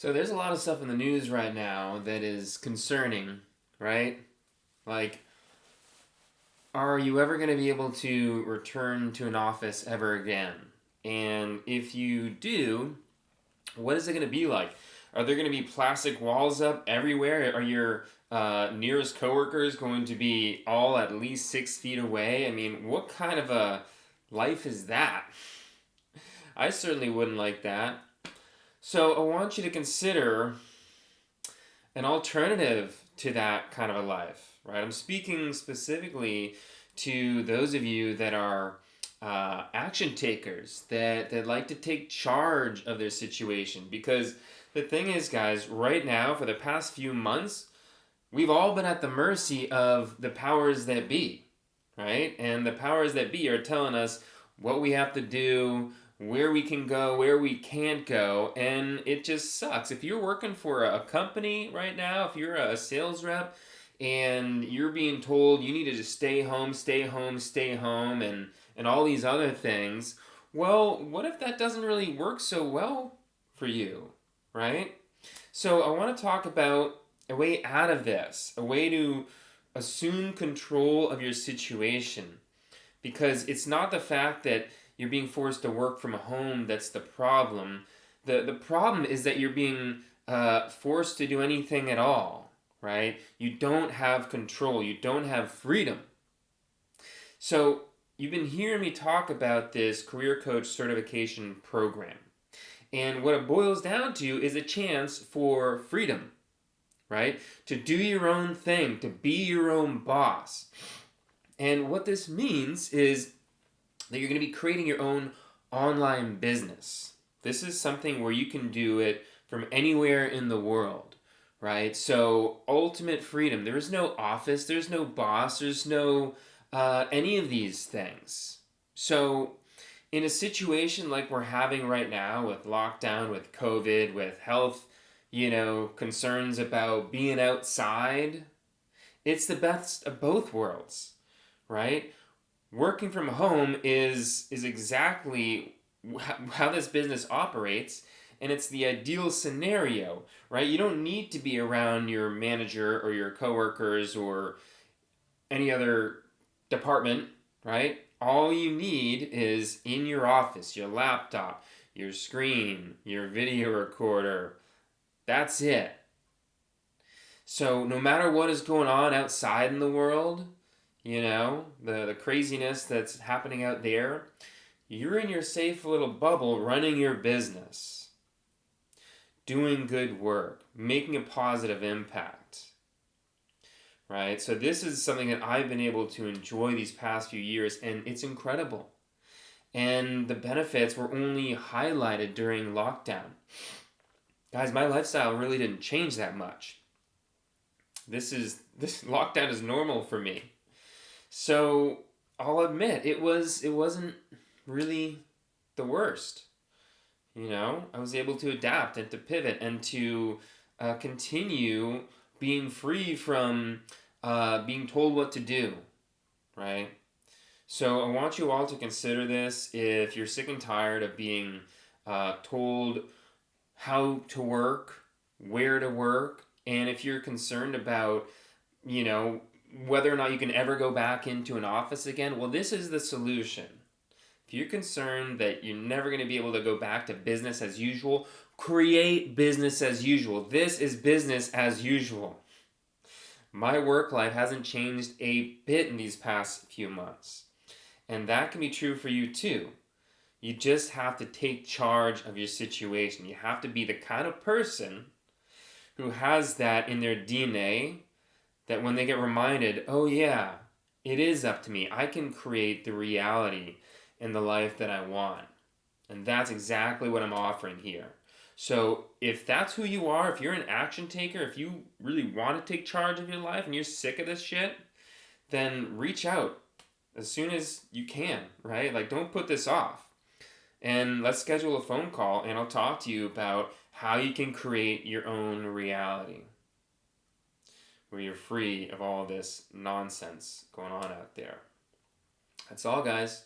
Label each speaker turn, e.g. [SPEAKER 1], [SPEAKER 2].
[SPEAKER 1] So there's a lot of stuff in the news right now that is concerning, right? Like, are you ever going to be able to return to an office ever again? And if you do, what is it going to be like? Are there going to be plastic walls up everywhere? Are your nearest coworkers going to be all at least 6 feet away? I mean, what kind of a life is that? I certainly wouldn't like that. So I want you to consider an alternative to that kind of a life, right? I'm speaking specifically to those of you that are action takers, that like to take charge of their situation. Because the thing is, guys, right now, for the past few months, we've all been at the mercy of the powers that be, right? And the powers that be are telling us what we have to do, where we can go, where we can't go, and it just sucks. If you're working for a company right now, if you're a sales rep and you're being told you need to just stay home, stay home, stay home, and all these other things, well, what if that doesn't really work so well for you, right? So I want to talk about a way out of this, a way to assume control of your situation. Because it's not the fact that you're being forced to work from home that's the problem. The problem is that you're being forced to do anything at all, right? You don't have control, you don't have freedom. So, you've been hearing me talk about this career coach certification program. And what it boils down to is a chance for freedom, right? To do your own thing, to be your own boss. And what this means is that you're going to be creating your own online business. This is something where you can do it from anywhere in the world, right? So, ultimate freedom. There is no office, there's no boss, there's no any of these things. So, in a situation like we're having right now with lockdown, with COVID, with health, concerns about being outside, it's the best of both worlds, right? Working from home is exactly how this business operates, and it's the ideal scenario, right? You don't need to be around your manager or your coworkers or any other department, right? All you need is in your office, your laptop, your screen, your video recorder. That's it. So no matter what is going on outside in the world, the craziness that's happening out there, you're in your safe little bubble running your business, doing good work, making a positive impact, right? So this is something that I've been able to enjoy these past few years, and it's incredible. And the benefits were only highlighted during lockdown. Guys, my lifestyle really didn't change that much. This lockdown is normal for me. So I'll admit it wasn't really the worst. I was able to adapt and to pivot and to continue being free from being told what to do, right? So I want you all to consider this if you're sick and tired of being told how to work, where to work, and if you're concerned about, you know, whether or not you can ever go back into an office again, well, this is the solution. If you're concerned that you're never going to be able to go back to business as usual, create business as usual. This is business as usual. My work life hasn't changed a bit in these past few months. And that can be true for you too. You just have to take charge of your situation. You have to be the kind of person who has that in their DNA, that when they get reminded, oh yeah, it is up to me. I can create the reality and the life that I want. And that's exactly what I'm offering here. So if that's who you are, if you're an action taker, if you really want to take charge of your life and you're sick of this shit, then reach out as soon as you can, right? Like, don't put this off. And let's schedule a phone call and I'll talk to you about how you can create your own reality where you're free of all this nonsense going on out there. That's all, guys.